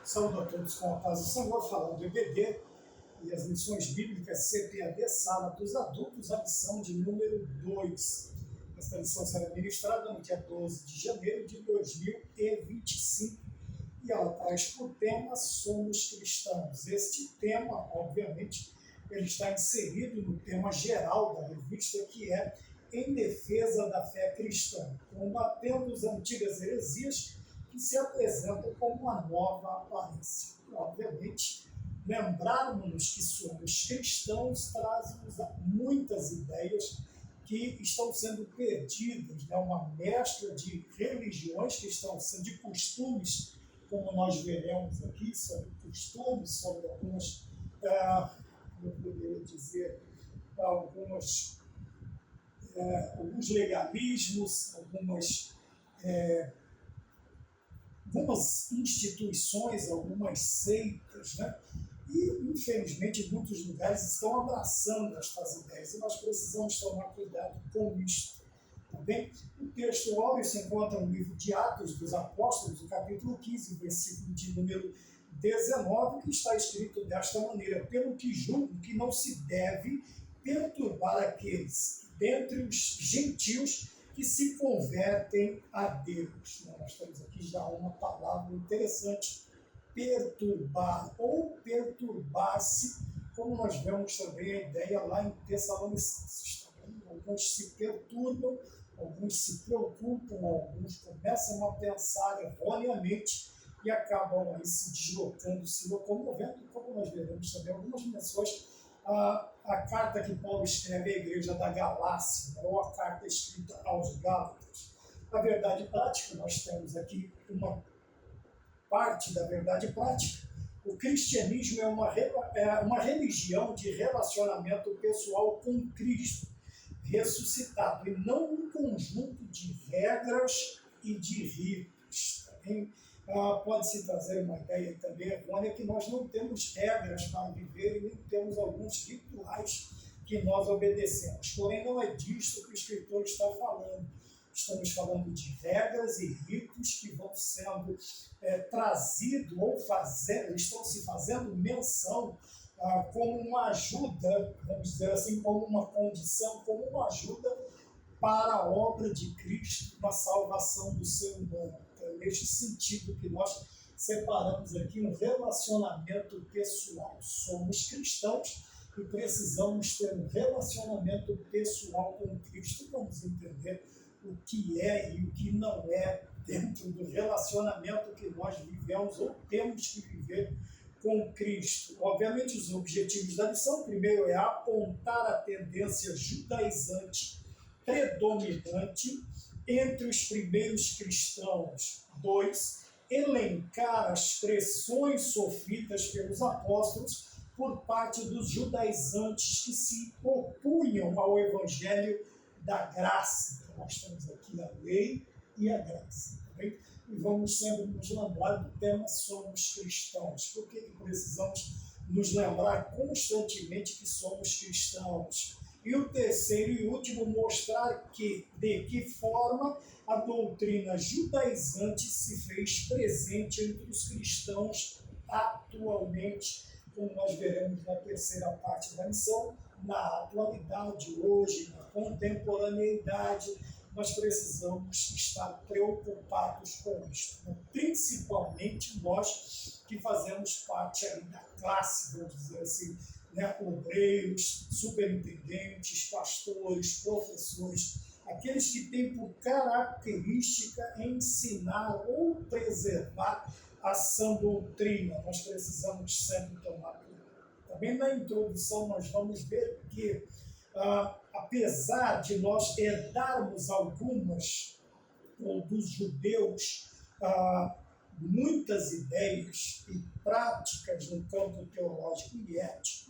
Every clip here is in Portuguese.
Saúdo a todos com a paz do Senhor, falando do EBD e as lições bíblicas CPAD Sala dos Adultos, a lição de número 2. Esta lição será ministrada no dia 12 de janeiro de 2025 e ela traz por tema Somos Cristãos. Este tema, obviamente, ele está inserido no tema geral da revista, que é Em Defesa da Fé Cristã, combatendo as antigas heresias que se apresentam como uma nova aparência. Obviamente, lembrarmos que somos cristãos traz-nos muitas ideias que estão sendo perdidas, né? Uma mescla de religiões que estão sendo, de costumes, como nós veremos aqui, sobre costumes, sobre algumas, eu poderia dizer, alguns legalismos, algumas instituições, algumas seitas, né? E, infelizmente, em muitos lugares estão abraçando estas ideias e nós precisamos tomar cuidado com isto. Tá bem? O texto óbvio se encontra no livro de Atos dos Apóstolos, no capítulo 15, versículo de número 19, que está escrito desta maneira: pelo que julgo que não se deve perturbar aqueles dentre os gentios que se convertem a Deus. Nós temos aqui já uma palavra interessante: perturbar ou perturbar-se, como nós vemos também a ideia lá em Tessalonicenses. Alguns se perturbam, alguns se preocupam, alguns começam a pensar erroneamente e acabam aí se deslocando, se locomovendo, como nós veremos também algumas menções a carta que Paulo escreve à igreja da Galácia, ou a carta escrita aos Gálatas. Na verdade prática, nós temos aqui uma parte da verdade prática. O cristianismo é uma religião de relacionamento pessoal com Cristo ressuscitado, e não um conjunto de regras e de ritos. Também pode-se trazer uma ideia também errônea que nós não temos regras para viver e nem temos alguns rituais que nós obedecemos. Porém, não é disso que o escritor está falando. Estamos falando de regras e ritos que vão sendo trazidos ou estão se fazendo menção como uma ajuda, vamos dizer assim, como uma condição, como uma ajuda para a obra de Cristo, na salvação do ser humano. Então, é neste sentido que nós separamos aqui um relacionamento pessoal. Somos cristãos e precisamos ter um relacionamento pessoal com Cristo. Vamos entender o que é e o que não é dentro do relacionamento que nós vivemos ou temos que viver com Cristo. Obviamente, os objetivos da lição, primeiro, é apontar a tendência judaizante predominante entre os primeiros cristãos. 2, elencar as pressões sofridas pelos apóstolos por parte dos judaizantes que se opunham ao evangelho da graça. Então, nós temos aqui a lei e a graça. Tá bem? E vamos sempre nos lembrar do tema Somos Cristãos. Por que precisamos nos lembrar constantemente que somos cristãos? E o terceiro e último, mostrar de que forma a doutrina judaizante se fez presente entre os cristãos atualmente, como nós veremos na terceira parte da lição. Na atualidade, hoje, na contemporaneidade, nós precisamos estar preocupados com isso, principalmente nós que fazemos parte ali da classe, vamos dizer assim, né? Obreiros, superintendentes, pastores, professores, aqueles que têm por característica ensinar ou preservar a sã doutrina. Nós precisamos sempre tomar cuidado. Também na introdução nós vamos ver que apesar de nós herdarmos algumas, ou dos judeus, muitas ideias e práticas no campo teológico e ético,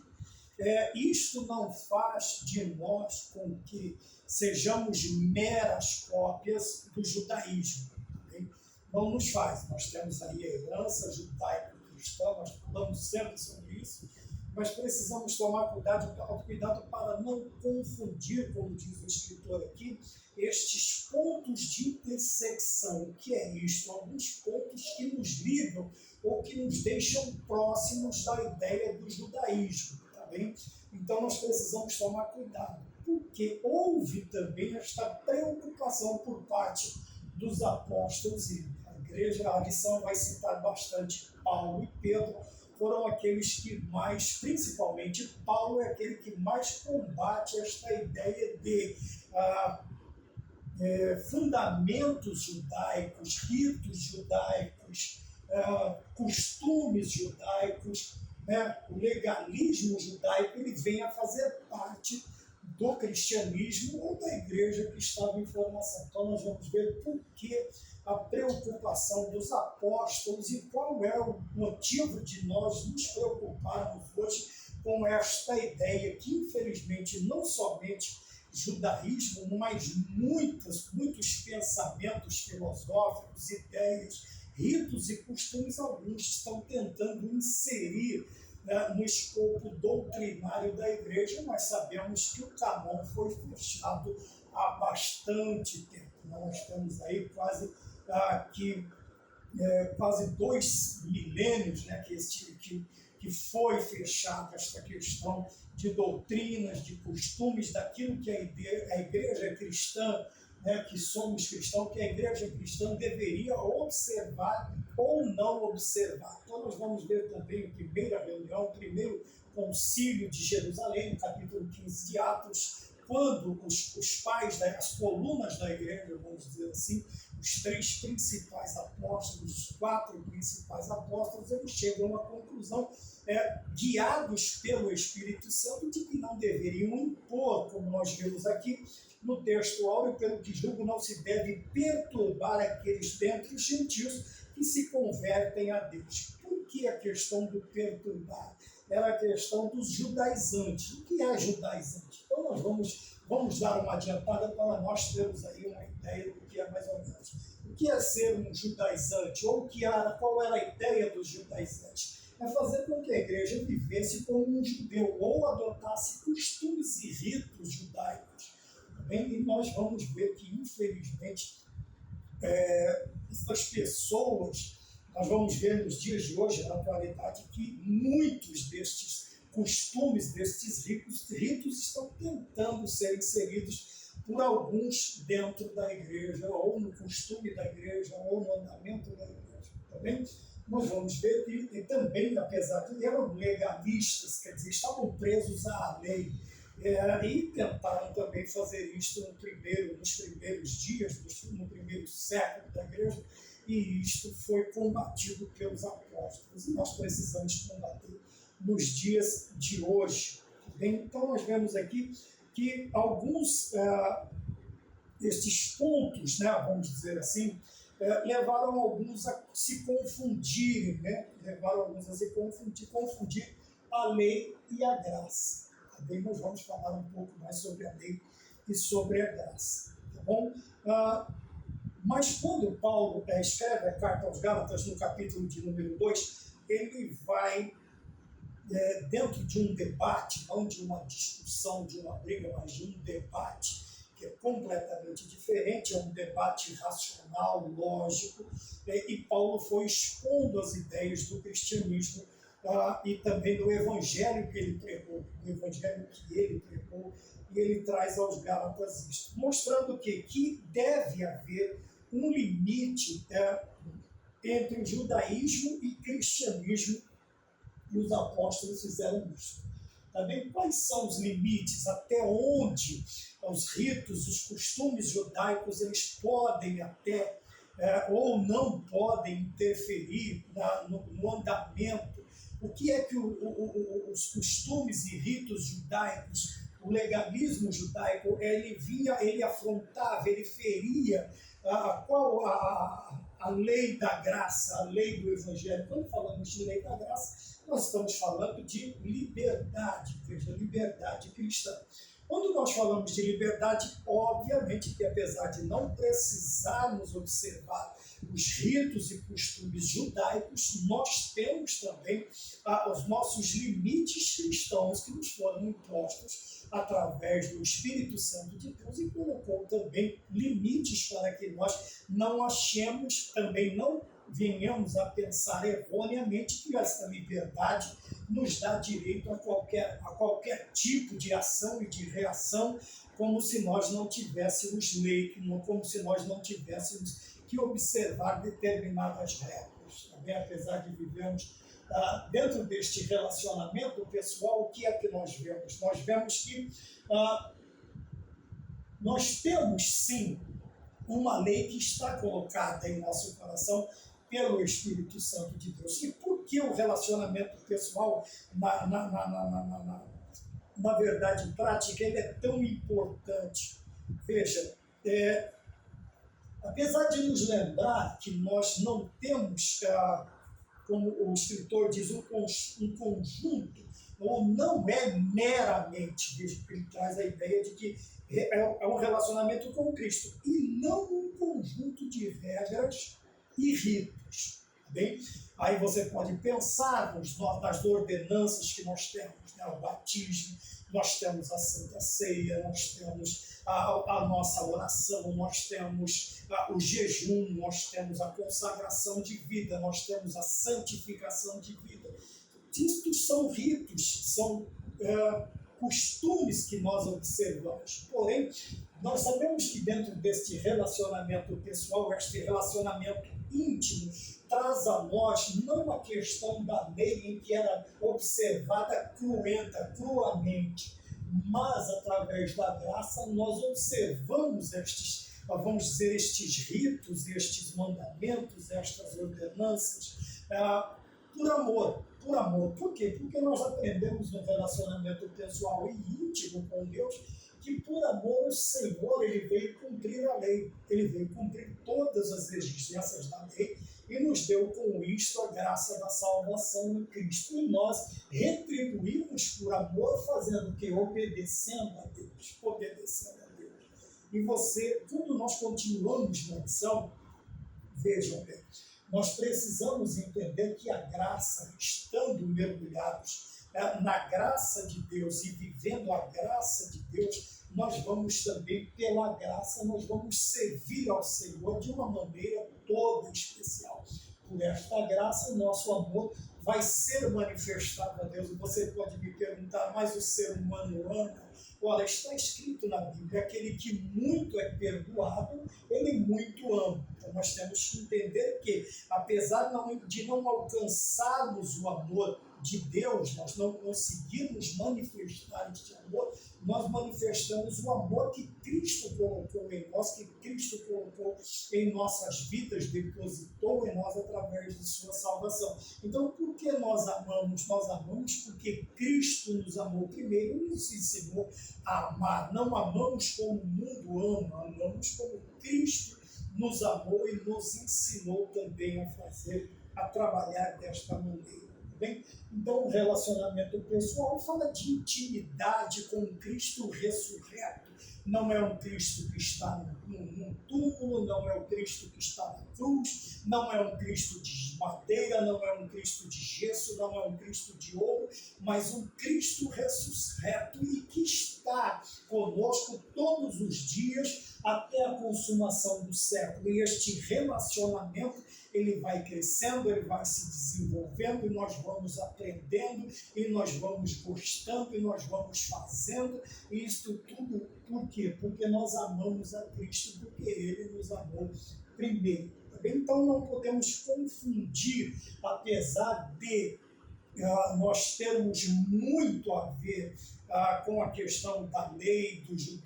isto não faz de nós com que sejamos meras cópias do judaísmo. Okay? Não nos faz. Nós temos aí a herança judaico-cristã, nós falamos sempre sobre isso, mas precisamos tomar cuidado para não confundir, como diz o escritor aqui, estes pontos de intersecção. O que é isto? Alguns pontos que nos ligam ou que nos deixam próximos da ideia do judaísmo, tá bem? Então nós precisamos tomar cuidado, porque houve também esta preocupação por parte dos apóstolos, e a igreja, a lição vai citar bastante Paulo e Pedro, foram aqueles que mais, principalmente Paulo, é aquele que mais combate esta ideia de fundamentos judaicos, ritos judaicos, costumes judaicos, né? O legalismo judaico, ele vem a fazer parte do cristianismo ou da igreja que estava em formação. Então nós vamos ver por que a preocupação dos apóstolos e qual é o motivo de nós nos preocuparmos hoje com esta ideia que, infelizmente, não somente judaísmo, mas muitos pensamentos filosóficos, ideias, ritos e costumes, alguns estão tentando inserir, né, no escopo doutrinário da igreja. Nós sabemos que o canon foi fechado há bastante tempo. Nós temos aí quase 2 milênios, né, que foi fechada esta questão de doutrinas, de costumes, daquilo que a igreja cristã, né, que somos cristãos, que a igreja cristã deveria observar ou não observar. Então nós vamos ver também a primeira reunião, o primeiro concílio de Jerusalém, no capítulo 15 de Atos, quando os pais, as colunas da igreja, vamos dizer assim, os 3 principais apóstolos, os 4 principais apóstolos, eles chegam à conclusão, guiados pelo Espírito Santo, de que não deveriam impor, como nós vemos aqui no texto áureo, pelo que julgo não se deve perturbar aqueles dentre os gentios que se convertem a Deus. Por que a questão do perturbar? Era a questão dos judaizantes. O que é judaizante? Então nós vamos dar uma adiantada para nós termos aí uma ideia do que é mais ou menos. O que é ser um judaizante? Ou qual era a ideia dos judaizantes? É fazer com que a igreja vivesse como um judeu, ou adotasse costumes e ritos judaicos. Também, e nós vamos ver que, infelizmente, essas pessoas, nós vamos ver nos dias de hoje, na atualidade, que muitos destes costumes, destes ritos estão tentando ser inseridos por alguns dentro da igreja, ou no costume da igreja, ou no andamento da igreja. Também nós vamos ver que também, apesar de eram legalistas, quer dizer, estavam presos à lei, e tentaram também fazer isto nos primeiros dias, no primeiro século da igreja, e isto foi combatido pelos apóstolos, e nós precisamos combater nos dias de hoje. Bem, então nós vemos aqui que alguns destes pontos, né, vamos dizer assim, levaram alguns a se confundirem, né? Levaram alguns a se confundir a lei e a graça. Também nós vamos falar um pouco mais sobre a lei e sobre a graça, tá bom? Mas quando Paulo escreve a carta aos Gálatas, no capítulo de número 2, ele vai dentro de um debate, não de uma discussão, de uma briga, mas de um debate que é completamente diferente, é um debate racional, lógico, e Paulo foi expondo as ideias do cristianismo e também do evangelho que ele pregou, e ele traz aos Gálatas isto, mostrando que deve haver um limite entre o judaísmo e cristianismo, e os apóstolos fizeram isso. Também quais são os limites, até onde os ritos, os costumes judaicos, eles podem até ou não podem interferir no andamento. O que é que os costumes e ritos judaicos, o legalismo judaico, ele afrontava, ele feria a lei da graça, a lei do evangelho. Quando falamos de lei da graça, nós estamos falando de liberdade, veja, liberdade cristã. Quando nós falamos de liberdade, obviamente que apesar de não precisarmos observar os ritos e costumes judaicos, nós temos também os nossos limites cristãos que nos foram impostos através do Espírito Santo de Deus, e colocou também limites para que nós não achemos, também não venhamos a pensar erroneamente que essa liberdade nos dá direito a qualquer tipo de ação e de reação, como se nós não tivéssemos lei, como se nós não tivéssemos que observar determinadas regras. Também, apesar de vivermos dentro deste relacionamento pessoal, o que é que nós vemos? Nós vemos que nós temos, sim, uma lei que está colocada em nosso coração pelo Espírito Santo de Deus. E por que o relacionamento pessoal, na verdade prática, ele é tão importante? Veja, apesar de nos lembrar que nós não temos, como o escritor diz, um conjunto, ou não é meramente, veja que ele traz a ideia de que é um relacionamento com Cristo, e não um conjunto de regras e ritos. Tá bem? Aí você pode pensar nas ordenanças que nós temos, né? O batismo, nós temos a Santa Ceia, nós temos a nossa oração, nós temos o jejum, nós temos a consagração de vida, nós temos a santificação de vida. Isto são ritos, são costumes que nós observamos. Porém, nós sabemos que dentro deste relacionamento pessoal, este relacionamento íntimo, traz a nós não a questão da lei em que era observada cruamente, mas através da graça nós observamos estes ritos, estes mandamentos, estas ordenanças, por amor. Por amor. Por quê? Porque nós aprendemos no relacionamento pessoal e íntimo com Deus que por amor o Senhor ele veio cumprir a lei, ele veio cumprir todas as exigências da lei e nos deu com isto a graça da salvação em Cristo. E nós retribuímos por amor fazendo o quê? Obedecendo a Deus. E quando nós continuamos na missão, vejam bem, nós precisamos entender que a graça, estando mergulhados na graça de Deus e vivendo a graça de Deus, nós vamos também, pela graça, nós vamos servir ao Senhor de uma maneira toda especial. Por esta graça, o nosso amor vai ser manifestado a Deus. Você pode me perguntar, mas o ser humano ama? Ora, está escrito na Bíblia, aquele que muito é perdoado, ele muito ama. Então nós temos que entender que, apesar de não alcançarmos o amor de Deus, nós não conseguimos manifestar este amor, nós manifestamos o amor que Cristo colocou em nós, que Cristo colocou em nossas vidas, depositou em nós através de sua salvação. Então, por que nós amamos? Nós amamos porque Cristo nos amou primeiro e nos ensinou a amar. Não amamos como o mundo ama, amamos como Cristo nos amou e nos ensinou também a trabalhar desta maneira. Bem? Então, o relacionamento pessoal fala de intimidade com o Cristo ressurreto. Não é um Cristo que está num túmulo, não é um Cristo que está na cruz, não é um Cristo de madeira, não é um Cristo de gesso, não é um Cristo de ouro, mas um Cristo ressurreto e que está conosco todos os dias até a consumação do século. E este relacionamento ele vai crescendo, ele vai se desenvolvendo e nós vamos aprendendo e nós vamos gostando e nós vamos fazendo e isso tudo por quê? Porque nós amamos a Cristo, porque Ele nos amou primeiro. Então não podemos confundir, apesar de nós termos muito a ver com a questão da lei, de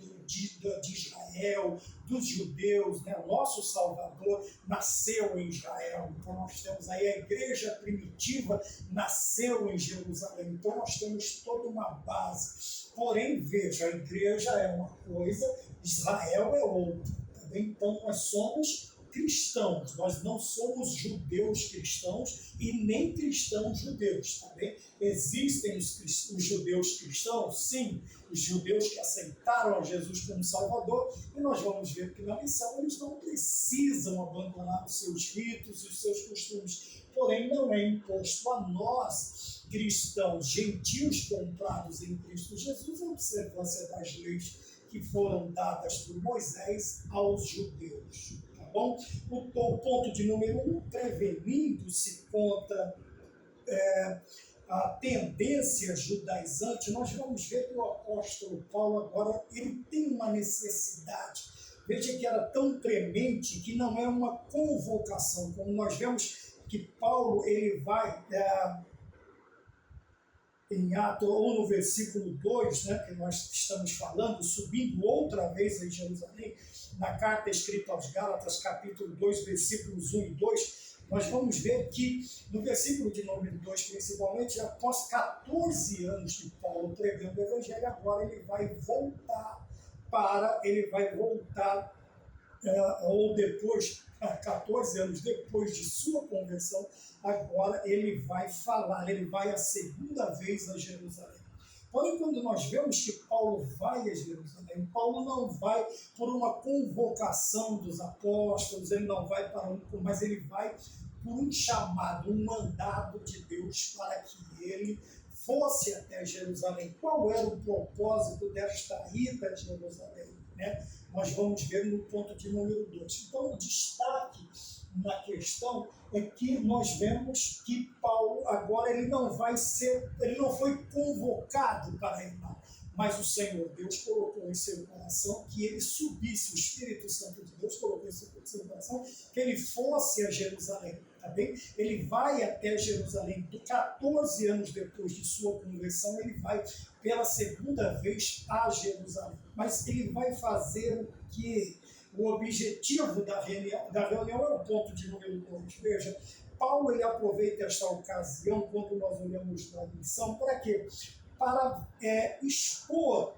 Israel, dos judeus, né? O nosso Salvador nasceu em Israel, então nós temos aí a igreja primitiva nasceu em Jerusalém, então nós temos toda uma base. Porém, veja, a igreja é uma coisa, Israel é outra, tá bem? Então nós somos cristãos, nós não somos judeus cristãos e nem cristãos judeus, tá bem? Existem os judeus cristãos, sim, os judeus que aceitaram a Jesus como Salvador, e nós vamos ver que na missão eles não precisam abandonar os seus ritos e os seus costumes, porém não é imposto a nós, cristãos, gentios comprados em Cristo Jesus, a observância das leis que foram dadas por Moisés aos judeus. bom? O ponto de número 1, prevenindo-se contra a tendência judaizante. Nós vamos ver que o apóstolo Paulo agora ele tem uma necessidade. Veja que era tão premente que não é uma convocação, como nós vemos que Paulo ele vai em Atos, ou no versículo 2, né, que nós estamos falando, subindo outra vez em Jerusalém, na carta escrita aos Gálatas, capítulo 2, versículos 1 e 2, nós vamos ver que no versículo de número 2, principalmente, após 14 anos de Paulo pregando o Evangelho, agora ele vai voltar ou depois, 14 anos depois de sua conversão, agora ele vai falar, ele vai a segunda vez a Jerusalém. Porém, quando nós vemos que Paulo vai a Jerusalém, Paulo não vai por uma convocação dos apóstolos, ele não vai mas ele vai por um chamado, um mandado de Deus para que ele fosse até Jerusalém. Qual era o propósito desta ida a Jerusalém? Né? Nós vamos ver no ponto de número 2. Então, o destaque na questão é que nós vemos que Paulo agora ele não foi convocado para ir lá, mas o Senhor Deus colocou em seu coração que ele subisse, o Espírito Santo de Deus colocou em seu coração que ele fosse a Jerusalém, tá bem? Ele vai até Jerusalém, 14 anos depois de sua conversão, ele vai pela segunda vez a Jerusalém, mas ele vai fazer o que? O objetivo da reunião é o ponto de número 2. Veja, Paulo ele aproveita esta ocasião, quando nós olhamos na missão, para quê? Para expor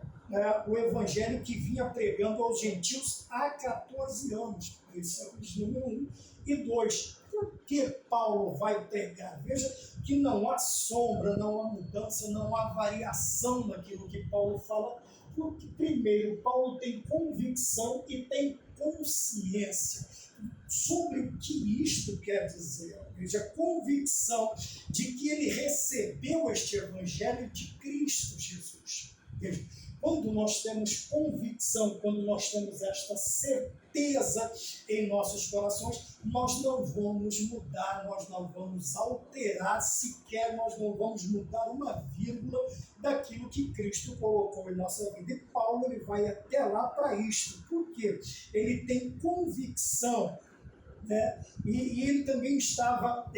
o evangelho que vinha pregando aos gentios há 14 anos. Esse é o número 1. E 2, por que Paulo vai pregar? Veja que não há sombra, não há mudança, não há variação naquilo que Paulo fala, porque, primeiro, Paulo tem convicção e tem consciência sobre o que isto quer dizer. Veja, a convicção de que ele recebeu este evangelho de Cristo Jesus. Veja, quando nós temos convicção, quando nós temos esta certeza em nossos corações, nós não vamos mudar, nós não vamos alterar sequer, nós não vamos mudar uma vírgula daquilo que Cristo colocou em nossa vida. E Paulo ele vai até lá para isto. Por quê? Ele tem convicção, né? E ele também estava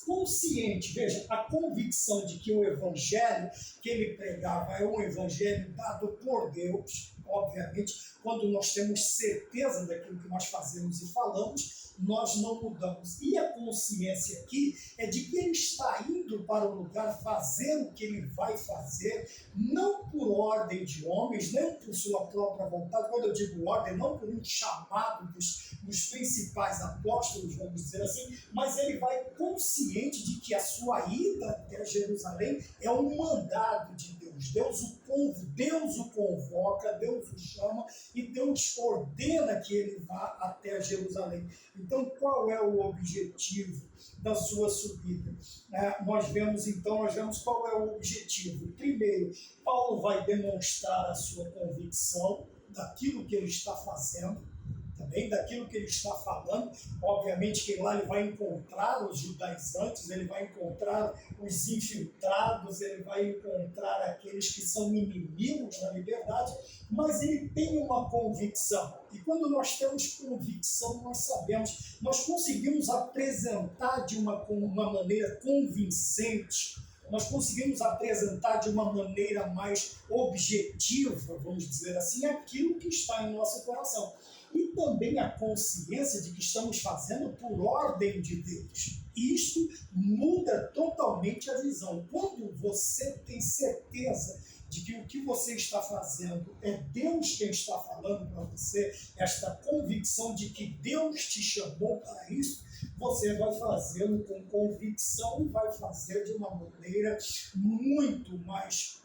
consciente, veja, a convicção de que o evangelho que ele pregava é um evangelho dado por Deus. Obviamente, quando nós temos certeza daquilo que nós fazemos e falamos, nós não mudamos. E a consciência aqui é de que ele está indo para o lugar fazer o que ele vai fazer, não por ordem de homens, nem por sua própria vontade. Quando eu digo ordem, não por um chamado dos principais apóstolos, vamos dizer assim, mas ele vai consciente de que a sua ida até Jerusalém é um mandado de Deus. Deus o convoca, Deus o chama e Deus ordena que ele vá até Jerusalém. Então, qual é o objetivo da sua subida? Nós vemos qual é o objetivo. Primeiro, Paulo vai demonstrar a sua convicção daquilo que ele está fazendo, também daquilo que ele está falando. Obviamente que lá ele vai encontrar os judaizantes, ele vai encontrar os infiltrados, ele vai encontrar aqueles que são inimigos da liberdade, mas ele tem uma convicção. E quando nós temos convicção, nós sabemos, nós conseguimos apresentar de uma maneira convincente, nós conseguimos apresentar de uma maneira mais objetiva, vamos dizer assim, aquilo que está em nosso coração. E também a consciência de que estamos fazendo por ordem de Deus. Isto muda totalmente a visão. Quando você tem certeza de que o que você está fazendo é Deus quem está falando para você, esta convicção de que Deus te chamou para isso, você vai fazê-lo com convicção e vai fazer de uma maneira muito mais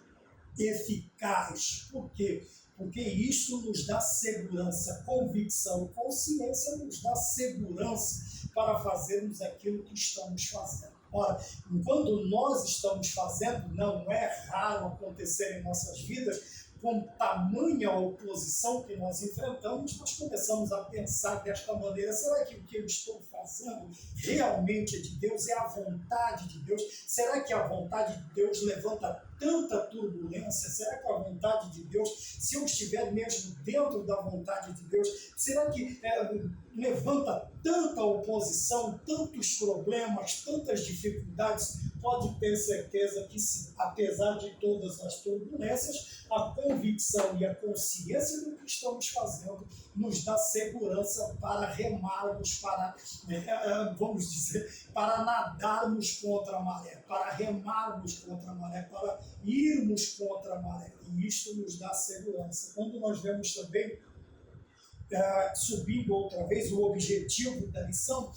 eficaz. Por quê? Porque isso nos dá segurança, convicção e consciência nos dá segurança para fazermos aquilo que estamos fazendo. Ora, quando nós estamos fazendo, não é raro acontecer em nossas vidas com tamanha oposição que nós enfrentamos, nós começamos a pensar desta maneira: será que o que eu estou fazendo realmente é de Deus? É a vontade de Deus? Será que a vontade de Deus levanta tanta turbulência? Será que a vontade de Deus, se eu estiver mesmo dentro da vontade de Deus, será que levanta tanta oposição, tantos problemas, tantas dificuldades? Pode ter certeza que, apesar de todas as turbulências, a convicção e a consciência do que estamos fazendo nos dá segurança para remarmos, para, vamos dizer, para nadarmos contra a maré, para remarmos contra a maré, para irmos contra a maré. E isto nos dá segurança. Quando nós vemos também, subindo outra vez, o objetivo da lição,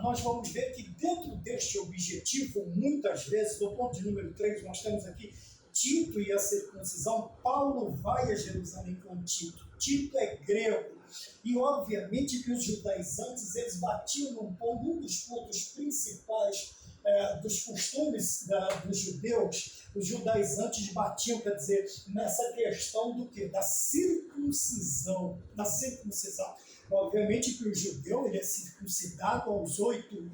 nós vamos ver que dentro deste objetivo, muitas vezes, no ponto de número 3, nós temos aqui Tito e a circuncisão. Paulo vai a Jerusalém com Tito. Tito é grego. E, obviamente, que os judaizantes, eles batiam num dos pontos principais dos costumes dos judeus. Os judaizantes batiam, quer dizer, nessa questão do quê? Da circuncisão. Obviamente que o judeu ele é circuncidado aos 8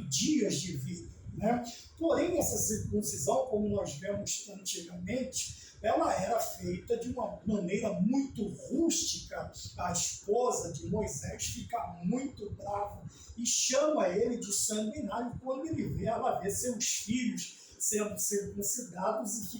dias de vida, né? Porém, essa circuncisão, como nós vemos antigamente, ela era feita de uma maneira muito rústica. A esposa de Moisés fica muito brava e chama ele de sanguinário quando ela vê seus filhos sendo circuncidados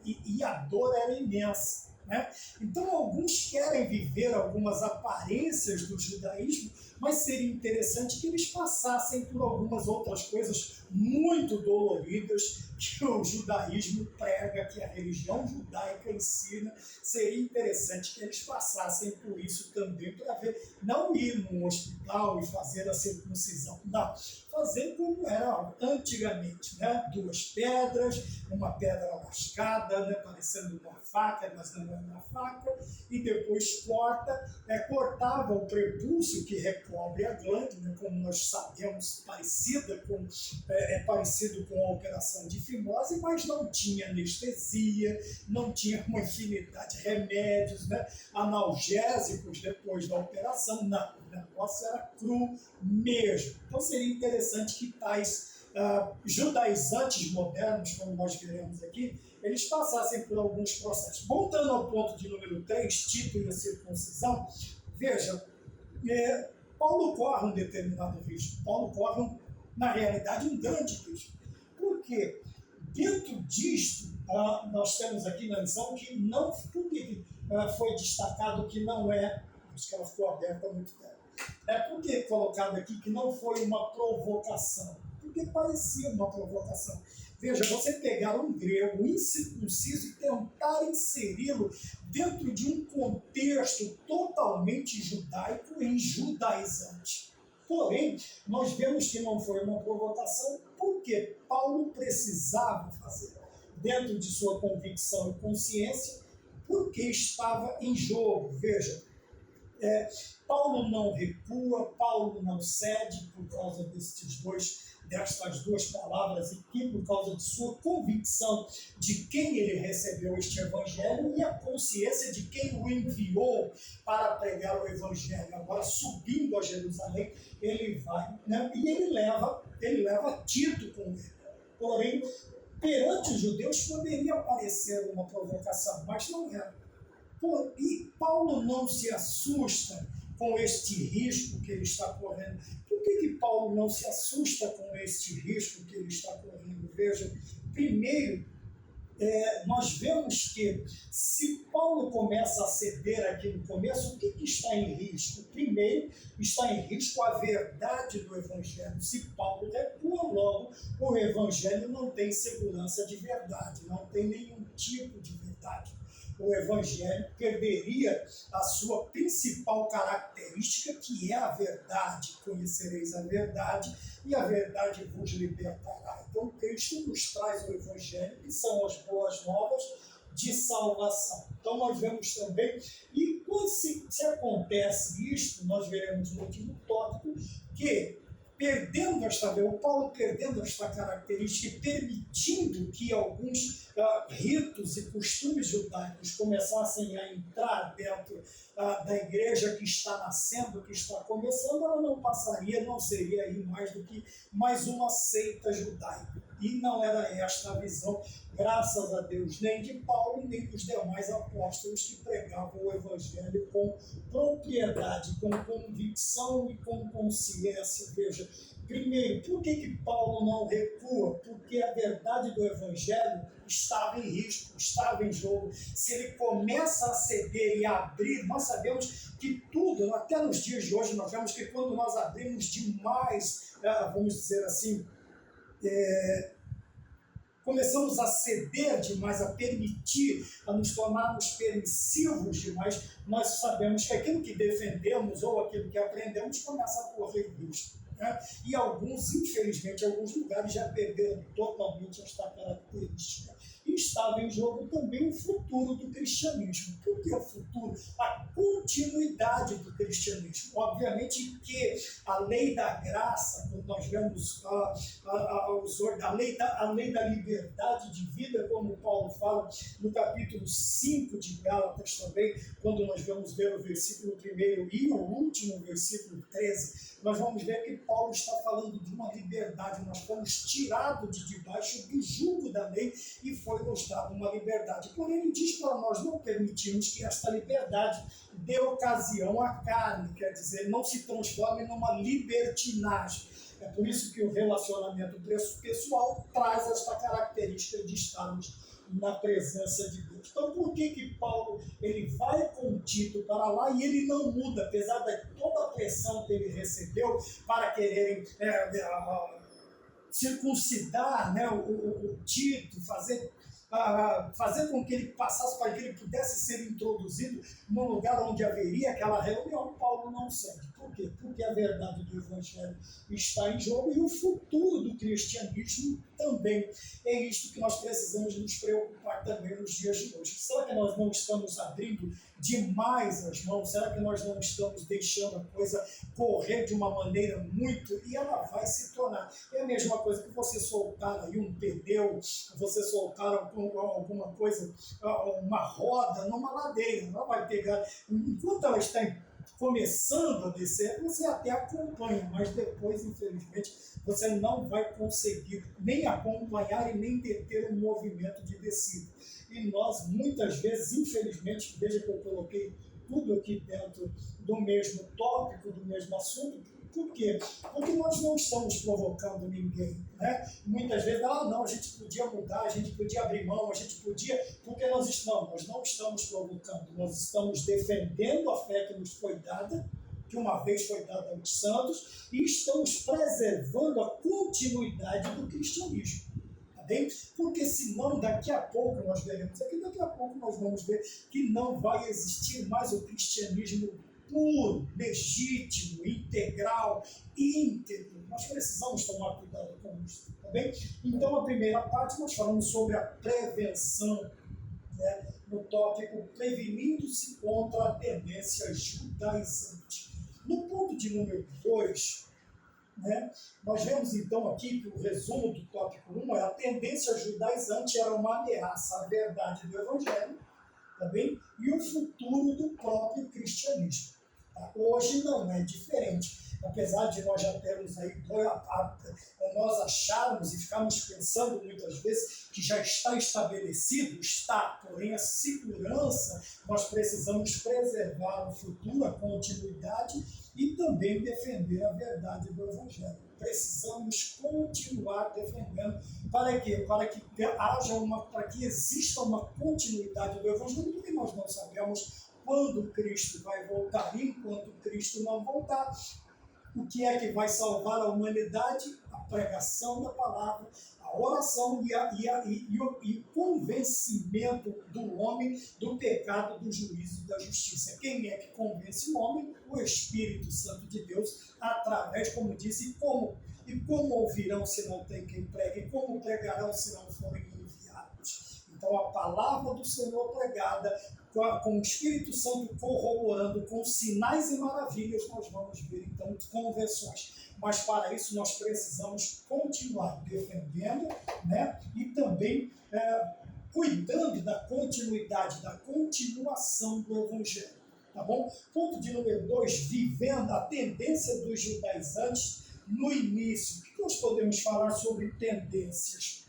e a dor era imensa, né? Então, alguns querem viver algumas aparências do judaísmo, mas seria interessante que eles passassem por algumas outras coisas muito doloridas que o judaísmo prega, que a religião judaica ensina. Seria interessante que eles passassem por isso também, para ver, não ir num hospital e fazer a circuncisão, não, fazer como era antigamente, né? 2 pedras, uma pedra lascada, né? Parecendo uma faca, mas não é uma faca, e depois cortava o prepúcio que recobre a glândula, né? Como nós sabemos, parecido com a operação de fimose, mas não tinha anestesia, não tinha uma infinidade de remédios, né? Analgésicos depois da operação, não. O negócio era cru mesmo. Então seria interessante que tais judaizantes modernos, como nós veremos aqui, eles passassem por alguns processos. Voltando ao ponto de número 3, Tito e a circuncisão, veja, Paulo corre um determinado risco. Paulo corre, na realidade, um grande risco. Por quê? Dentro disto, nós temos aqui na lição que não, porque foi destacado que não é, acho que ela ficou aberta há muito tempo. Por que colocado aqui que não foi uma provocação? Porque parecia uma provocação. Veja, você pegar um grego incircunciso e tentar inseri-lo dentro de um contexto totalmente judaico e judaizante. Porém, nós vemos que não foi uma provocação porque Paulo precisava fazer, dentro de sua convicção e consciência, porque estava em jogo. Veja, Paulo não recua, Paulo não cede por causa destas duas palavras aqui, por causa de sua convicção de quem ele recebeu este evangelho e a consciência de quem o enviou para pregar o evangelho. Agora, subindo a Jerusalém, ele vai, né? E ele leva Tito com ele. Porém, perante os judeus poderia parecer uma provocação, mas não era. E Paulo não se assusta com este risco que ele está correndo. Por que Paulo não se assusta com este risco que ele está correndo? Veja, primeiro, nós vemos que se Paulo começa a ceder aqui no começo, o que está em risco? Primeiro, está em risco a verdade do Evangelho. Se Paulo recua logo, o Evangelho não tem segurança de verdade, não tem nenhum tipo de verdade. O Evangelho perderia a sua principal característica, que é a verdade. Conhecereis a verdade e a verdade vos libertará. Então, o texto nos traz o Evangelho, que são as boas novas de salvação. Então, nós vemos também, e quando se acontece isto, nós veremos no último tópico, que o Paulo perdendo esta característica e permitindo que alguns ritos e costumes judaicos começassem a entrar dentro da igreja que está nascendo, que está começando, ela não seria aí mais do que mais uma seita judaica. E não era esta a visão, graças a Deus, nem de Paulo, nem dos demais apóstolos que pregavam o evangelho com propriedade, com convicção e com consciência. Veja, primeiro, por que Paulo não recua? Porque a verdade do evangelho estava em risco, estava em jogo. Se ele começa a ceder e a abrir, nós sabemos que tudo, até nos dias de hoje, nós vemos que quando nós abrimos demais, vamos dizer assim, começamos a ceder demais, a permitir, a nos tornarmos permissivos demais, nós sabemos que aquilo que defendemos ou aquilo que aprendemos começa a correr risco. E alguns, infelizmente, alguns lugares já perderam totalmente esta característica. E estava em jogo também o futuro do cristianismo. Por que o futuro? A continuidade do cristianismo. Obviamente que a lei da graça, quando nós vemos a lei da liberdade de vida, como Paulo fala no capítulo 5 de Gálatas também, quando nós vamos ver o versículo 1 e o último versículo 13, nós vamos ver que Paulo está falando de uma liberdade. Nós fomos tirados de debaixo do jugo da lei e foi nos dado uma liberdade. Porém, ele diz para nós não permitirmos que esta liberdade dê ocasião à carne, quer dizer, não se transforme numa libertinagem. É por isso que o relacionamento pessoal traz esta característica de estarmos na presença de Deus. Então, por que Paulo ele vai com Tito para lá e ele não muda, apesar de toda a pressão que ele recebeu para quererem circuncidar, né, o Tito, fazer com que ele passasse, para que ele pudesse ser introduzido num lugar onde haveria aquela reunião? Paulo não cede. Por quê? Porque a verdade do Evangelho está em jogo e o futuro do cristianismo também. É isto que nós precisamos nos preocupar também nos dias de hoje. Será que nós não estamos abrindo demais as mãos? Será que nós não estamos deixando a coisa correr de uma maneira muito... E ela vai se tornar. É a mesma coisa que você soltar aí um pneu, você soltar alguma coisa, uma roda numa ladeira. Ela vai pegar... Enquanto ela está começando a descer, você até acompanha, mas depois, infelizmente, você não vai conseguir nem acompanhar e nem deter um movimento de descida. E nós, muitas vezes, infelizmente, veja que eu coloquei tudo aqui dentro do mesmo tópico, do mesmo assunto. Por quê? Porque nós não estamos provocando ninguém, né? Muitas vezes, não, a gente podia mudar, a gente podia abrir mão, a gente podia... Porque nós não estamos provocando, nós estamos defendendo a fé que nos foi dada, que uma vez foi dada aos santos, e estamos preservando a continuidade do cristianismo. Tá bem? Porque senão, daqui a pouco nós veremos aqui, daqui a pouco nós vamos ver que não vai existir mais o cristianismo puro, legítimo, integral, íntegro. Nós precisamos tomar cuidado com isso, tá bem? Então, a primeira parte, nós falamos sobre a prevenção, né, no tópico prevenindo-se contra a tendência judaizante. No ponto de número 2, né, nós vemos então aqui que o resumo do tópico 1 é a tendência judaizante era uma ameaça à verdade do Evangelho, tá bem? E o futuro do próprio cristianismo. Hoje não é diferente, apesar de nós já termos aí, nós acharmos e ficarmos pensando muitas vezes que já está estabelecido, porém a segurança, nós precisamos preservar o futuro, a continuidade e também defender a verdade do Evangelho. Precisamos continuar defendendo para quê? Para que exista uma continuidade do Evangelho, porque nós não sabemos quando Cristo vai voltar. E enquanto Cristo não voltar, o que é que vai salvar a humanidade? A pregação da palavra, a oração e o convencimento do homem do pecado, do juízo e da justiça. Quem é que convence o homem? O Espírito Santo de Deus, através, como disse, e como ouvirão se não tem quem pregue? E como pregarão se não forem enviados? Então, a palavra do Senhor pregada, com o Espírito Santo corroborando com sinais e maravilhas, nós vamos ver, então, conversões. mas para isso nós precisamos continuar defendendo, né? E também cuidando da continuidade, da continuação do Evangelho. Tá bom? Ponto de número 2, vivendo a tendência dos judaizantes no início. O que nós podemos falar sobre tendências?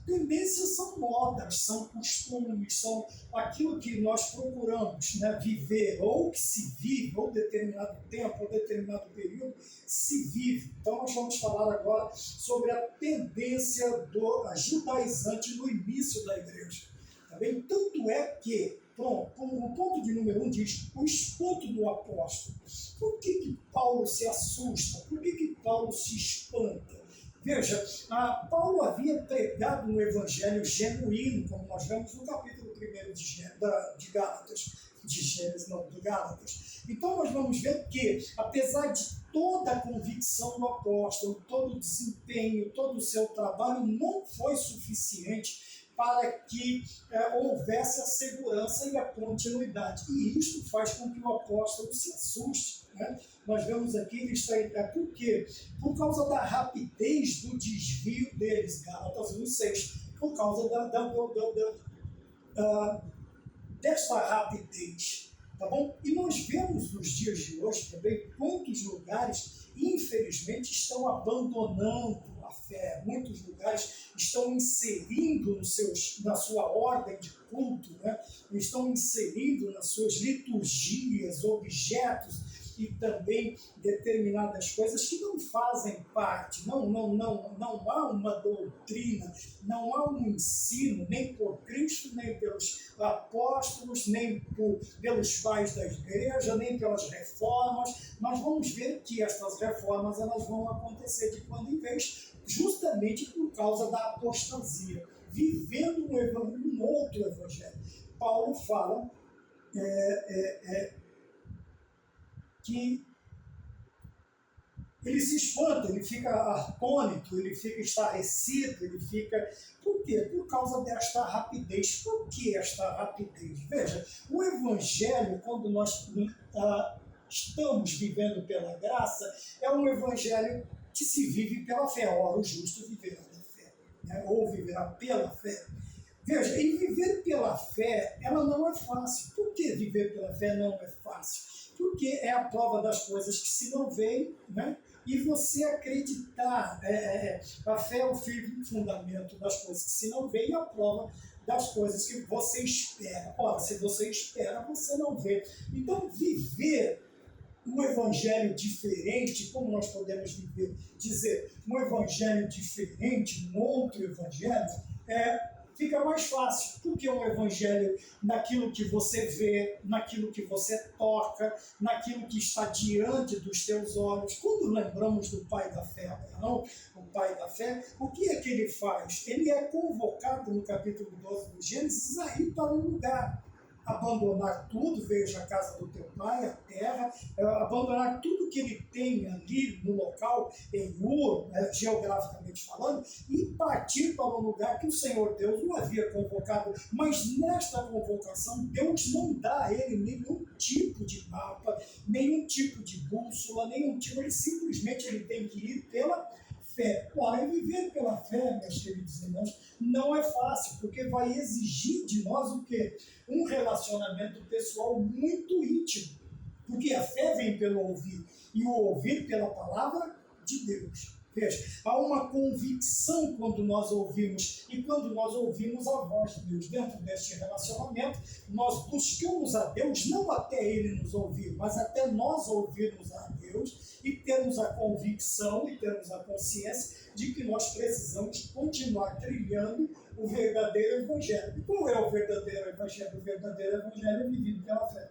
Tendências são modas, são costumes, são aquilo que nós procuramos, né, viver, ou que se vive, ou determinado tempo, ou determinado período, se vive. Então nós vamos falar agora sobre a tendência do judaizante no início da igreja. Tá bem? Tanto é que, pronto, o ponto de número 1 diz, o espanto do apóstolo. Por que Paulo se assusta? Por que Paulo se espanta? Veja, Paulo havia pregado um evangelho genuíno, como nós vemos no capítulo 1 de Gálatas, de Gênesis, não, de Gálatas. Então nós vamos ver que, apesar de toda a convicção do apóstolo, todo o desempenho, todo o seu trabalho, não foi suficiente para que houvesse a segurança e a continuidade. E isto faz com que o apóstolo se assuste. Né? Nós vemos aqui, ele está por quê? Por causa da rapidez do desvio deles, Gálatas 1:6, por causa desta rapidez. Tá bom? E nós vemos nos dias de hoje também quantos lugares, infelizmente, estão abandonando a fé. Muitos lugares estão inserindo na sua ordem de culto, né? Estão inserindo nas suas liturgias objetos e também determinadas coisas que não fazem parte, não há uma doutrina, não há um ensino, nem por Cristo, nem pelos apóstolos, nem pelos pais da igreja, nem pelas reformas. Nós vamos ver que estas reformas elas vão acontecer de quando em vez, justamente por causa da apostasia, vivendo um outro evangelho. Paulo fala que ele se espanta, ele fica atônito, ele fica estarrecido, ele fica... Por quê? Por causa desta rapidez. Por que esta rapidez? Veja, o Evangelho, quando nós estamos vivendo pela graça, é um Evangelho que se vive pela fé. Ora, o justo viverá da fé, né? Ou viverá pela fé. Veja, e viver pela fé, ela não é fácil. Por que viver pela fé não é fácil? Porque é a prova das coisas que se não veem, né? E você acreditar, a fé é o firme fundamento das coisas que se não veem, e a prova das coisas que você espera. Ora, se você espera, você não vê. Então, viver um evangelho diferente, como nós podemos dizer um evangelho diferente, um outro evangelho, fica mais fácil, porque é um evangelho naquilo que você vê, naquilo que você toca, naquilo que está diante dos teus olhos. Quando lembramos do pai da fé, Abraão, o pai da fé, o que é que ele faz? Ele é convocado no capítulo 12 do Gênesis a ir para um lugar, abandonar tudo, veja a casa do teu pai, a terra, abandonar tudo que ele tem ali no local, em Ur, geograficamente falando, e partir para um lugar que o Senhor Deus o havia convocado. Mas nesta convocação, Deus não dá a ele nenhum tipo de mapa, nenhum tipo de bússola, nenhum tipo, simplesmente ele tem que ir pela fé. Ora, viver pela fé, meus queridos irmãos, não é fácil, porque vai exigir de nós o quê? Um relacionamento pessoal muito íntimo, porque a fé vem pelo ouvir, e o ouvir pela palavra de Deus. Veja, há uma convicção quando nós ouvimos, e quando nós ouvimos a voz de Deus dentro deste relacionamento, nós buscamos a Deus, não até Ele nos ouvir, mas até nós ouvirmos a Deus e termos a convicção e termos a consciência de que nós precisamos continuar trilhando o verdadeiro Evangelho. E qual é o verdadeiro Evangelho? O verdadeiro Evangelho é vivido pela fé.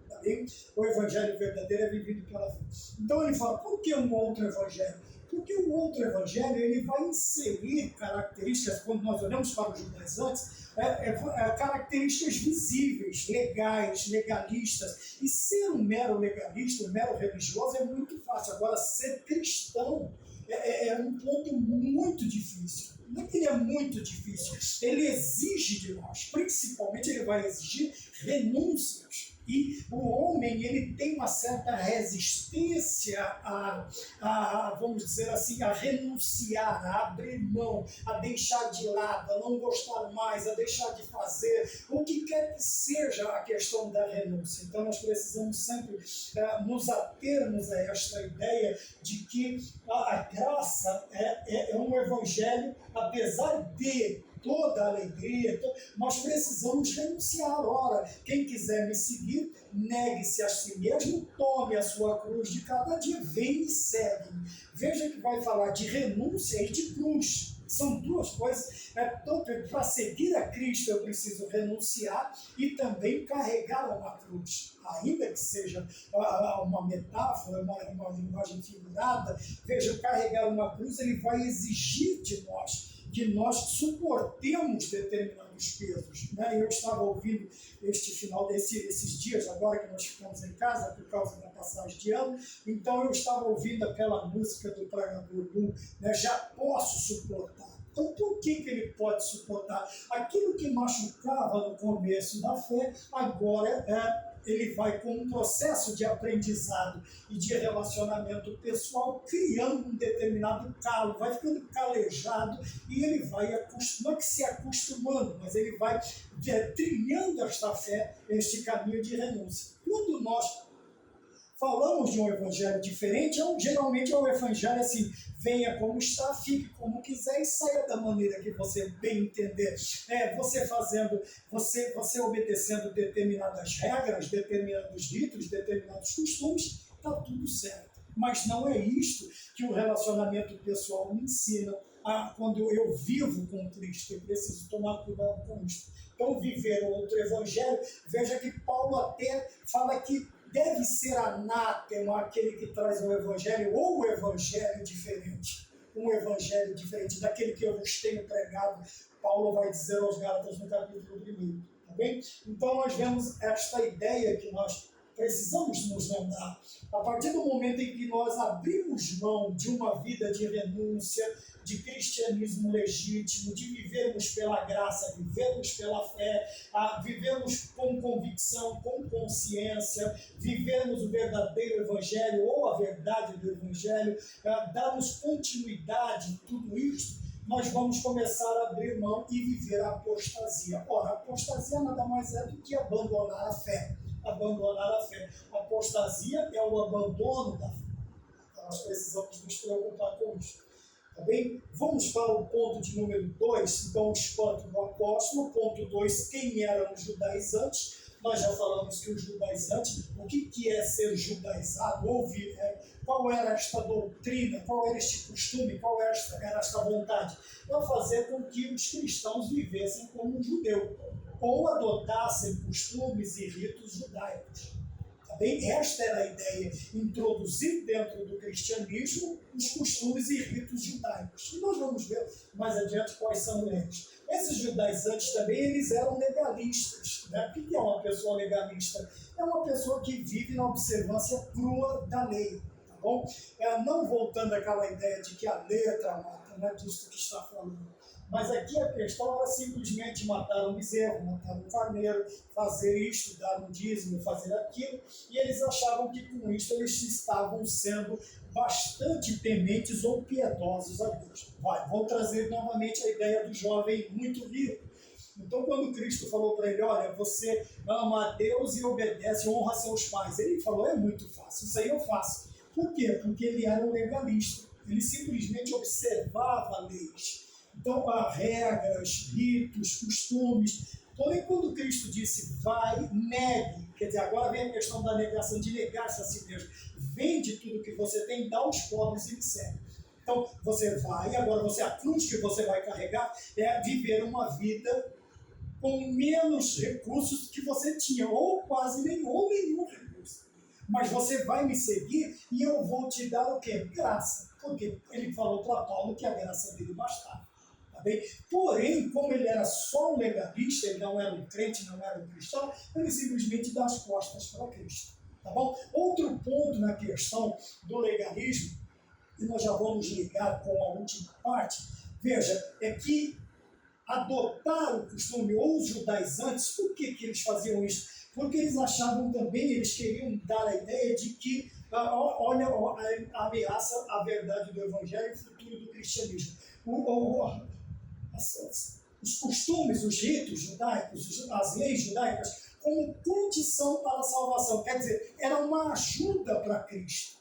Tá bem? O Evangelho verdadeiro é vivido pela fé. Então ele fala, por que um outro Evangelho? Porque o outro evangelho ele vai inserir características, quando nós olhamos para os judaizantes, características visíveis, legais, legalistas. E ser um mero legalista, um mero religioso é muito fácil. Agora, ser cristão é um ponto muito difícil. Não é que ele é muito difícil, ele exige de nós, principalmente ele vai exigir renúncias. E o homem, ele tem uma certa resistência vamos dizer assim, a renunciar, a abrir mão, a deixar de lado, a não gostar mais, a deixar de fazer, o que quer que seja a questão da renúncia. Então nós precisamos sempre nos atermos a esta ideia de que a graça é um evangelho, apesar de toda a alegria, nós precisamos renunciar. Ora, quem quiser me seguir, negue-se a si mesmo, tome a sua cruz de cada dia, vem e segue. Veja que vai falar de renúncia e de cruz. São duas coisas. Para seguir a Cristo eu preciso renunciar e também carregar uma cruz. Ainda que seja uma metáfora, uma linguagem figurada, veja, carregar uma cruz, ele vai exigir de nós que nós suportemos determinados pesos. Eu estava ouvindo esses dias, agora que nós ficamos em casa, por causa da passagem de ano, então eu estava ouvindo aquela música do Pregador Boom, já posso suportar. Então, por que ele pode suportar? Aquilo que machucava no começo da fé, agora ele vai com um processo de aprendizado e de relacionamento pessoal, criando um determinado calo, vai ficando calejado e ele vai não é que se acostumando, mas ele vai trilhando esta fé, este caminho de renúncia. Quando nós falamos de um evangelho diferente, geralmente é um evangelho assim: venha como está, fique como quiser e saia da maneira que você bem entender. Você obedecendo determinadas regras, determinados ritos, determinados costumes, está tudo certo. Mas não é isto que o relacionamento pessoal me ensina. Quando eu vivo com Cristo, eu preciso tomar cuidado com isso. Então, viver outro evangelho, veja que Paulo até fala que deve ser anátema aquele que traz um evangelho ou um evangelho diferente daquele que eu vos tenho pregado. Paulo vai dizer aos Gálatas no capítulo 1, tá bem? Então nós vemos esta ideia que nós precisamos nos lembrar. A partir do momento em que nós abrimos mão de uma vida de renúncia, de cristianismo legítimo, de vivermos pela graça, vivermos pela fé, vivermos com convicção, com consciência, vivermos o verdadeiro evangelho ou a verdade do evangelho, darmos continuidade a tudo isso, nós vamos começar a abrir mão e viver a apostasia. Ora, a apostasia nada mais é do que abandonar a fé. Abandonar a fé. A apostasia é o abandono da fé. Então, nós precisamos nos preocupar com isso. Tá bem? Vamos para o ponto de número 2, então o espanto do apóstolo. Ponto 2, quem eram os judaizantes? Nós já falamos que os judaizantes, o que é ser judaizado? Ouvir, qual era esta doutrina, qual era este costume, qual era esta vontade? É fazer com que os cristãos vivessem como um judeu, ou adotassem costumes e ritos judaicos. Tá bem? Esta era a ideia, introduzir dentro do cristianismo os costumes e ritos judaicos. E nós vamos ver mais adiante quais são eles. Esses judaizantes também, eles eram legalistas. O que é uma pessoa legalista? É uma pessoa que vive na observância crua da lei. Tá bom? Não voltando àquela ideia de que a letra mata, não é disso que está falando. Mas aqui a questão era simplesmente matar um bezerro, matar um carneiro, fazer isto, dar um dízimo, fazer aquilo, e eles achavam que com isso eles estavam sendo bastante tementes ou piedosos a Deus. Vou trazer novamente a ideia do jovem muito rico. Então, quando Cristo falou para ele: olha, você ama a Deus e obedece, honra seus pais, ele falou: é muito fácil, isso aí eu faço. Por quê? Porque ele era um legalista, ele simplesmente observava leis. Então, há regras, ritos, costumes. Porém, quando Cristo disse: vai, negue, quer dizer, agora vem a questão da negação, de negar-se a si mesmo. Vende tudo que você tem, dá aos pobres e me segue. Então, você vai, agora a cruz que você vai carregar é viver uma vida com menos recursos que você tinha, ou quase nenhum, ou nenhum recurso. Mas você vai me seguir e eu vou te dar o quê? Graça. Porque ele falou para Paulo que a graça dele bastava. Bem, porém, como ele era só um legalista, ele não era um crente, não era um cristão, ele simplesmente dá as costas para Cristo. Tá bom? Outro ponto na questão do legalismo, e nós já vamos ligar com a última parte, veja, é que adotar o costume, ou os judaizantes, por que eles faziam isso? Porque eles achavam também, eles queriam dar a ideia de que, olha, ameaça a verdade do Evangelho e o futuro do cristianismo. Os costumes, os ritos judaicos, as leis judaicas, como condição para a salvação. Quer dizer, era uma ajuda para Cristo.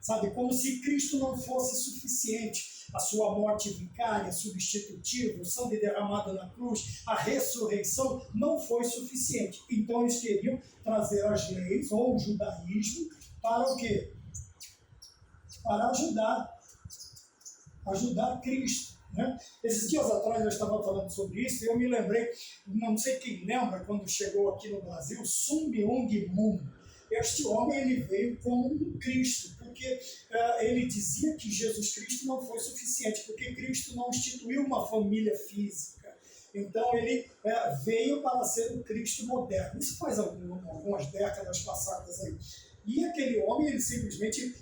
Sabe, como se Cristo não fosse suficiente. A sua morte vicária, substitutiva, o sangue derramado na cruz, a ressurreição não foi suficiente. Então eles queriam trazer as leis ou o judaísmo para o quê? Para ajudar Cristo. Né? Esses dias atrás eu estava falando sobre isso e eu me lembrei, não sei quem lembra, quando chegou aqui no Brasil, Sun Myung Moon. Este homem ele veio como um Cristo, porque ele dizia que Jesus Cristo não foi suficiente, porque Cristo não instituiu uma família física. Então ele veio para ser o Cristo moderno. Isso faz algumas décadas passadas aí. E aquele homem, ele simplesmente,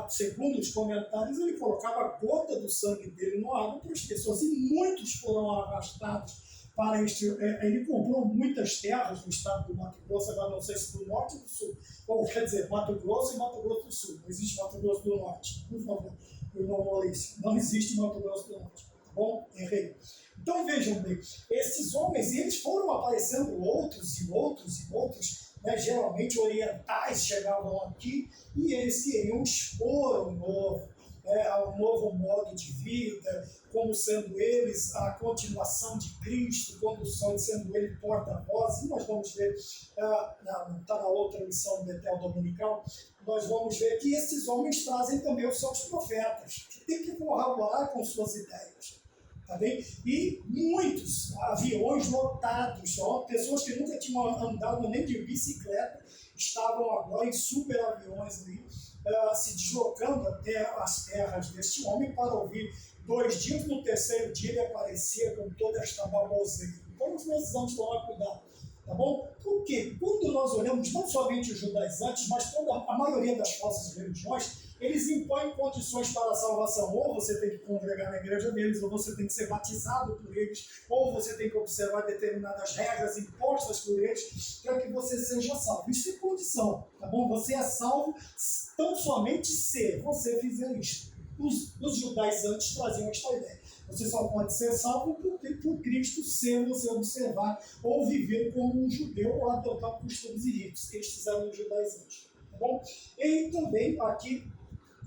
segundo os comentários, ele colocava a gota do sangue dele no água para as pessoas, e muitos foram arrastados para este. Ele comprou muitas terras no estado do Mato Grosso, agora não sei se do norte ou do sul, ou quer dizer, Mato Grosso e Mato Grosso do Sul, não existe Mato Grosso do Norte, por favor, irmão Maurício, não existe Mato Grosso do Norte, tá bom? Errei. Então vejam bem, esses homens, eles foram aparecendo outros e outros e outros, né, geralmente orientais chegavam aqui e eles queriam expor um novo modo de vida, como sendo eles a continuação de Cristo, como sendo ele porta-voz. E nós vamos ver, está na outra lição do Betel Dominical, nós vamos ver que esses homens trazem também os seus profetas, que tem que corroborar com suas ideias. Tá bem? E muitos aviões lotados, pessoas que nunca tinham andado nem de bicicleta, estavam agora em super aviões ali, se deslocando até as terras deste homem para ouvir. 2 dias, no terceiro dia ele aparecia com toda esta baboseira. Então nós precisamos tomar cuidado, tá bom? Porque quando nós olhamos não somente os judaizantes, mas toda a maioria das falsas religiões, eles impõem condições para a salvação. Ou você tem que congregar na igreja deles, ou você tem que ser batizado por eles, ou você tem que observar determinadas regras impostas por eles para que você seja salvo. Isso é condição, tá bom? Você é salvo tão somente se você fizer isso. Os judaizantes traziam esta ideia. Você só pode ser salvo por Cristo se você observar ou viver como um judeu ou adotar costumes e ritos. Estes eram os judaizantes. Tá bom? E também aqui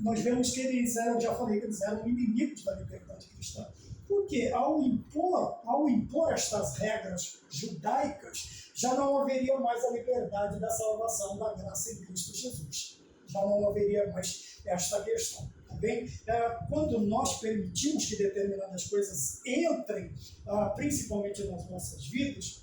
nós vemos que eles eram, já falei que eles eram inimigos da liberdade cristã. Porque ao impor estas regras judaicas, já não haveria mais a liberdade da salvação, da graça em Cristo Jesus. Já não haveria mais esta questão. Tá bem? Quando nós permitimos que determinadas coisas entrem, principalmente nas nossas vidas,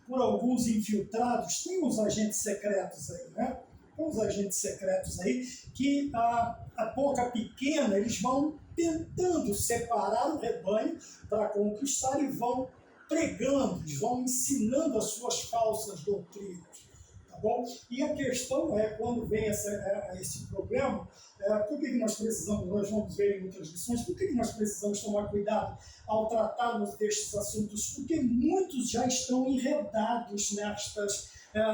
por alguns infiltrados, tem uns agentes secretos aí, né? Tem uns agentes secretos aí que a boca pequena, eles vão tentando separar o rebanho para conquistar e vão pregando, eles vão ensinando as suas falsas doutrinas. Tá bom? E a questão é, quando vem esse problema, por que nós precisamos, nós vamos ver em outras lições, por que nós precisamos tomar cuidado ao tratarmos destes assuntos? Porque muitos já estão enredados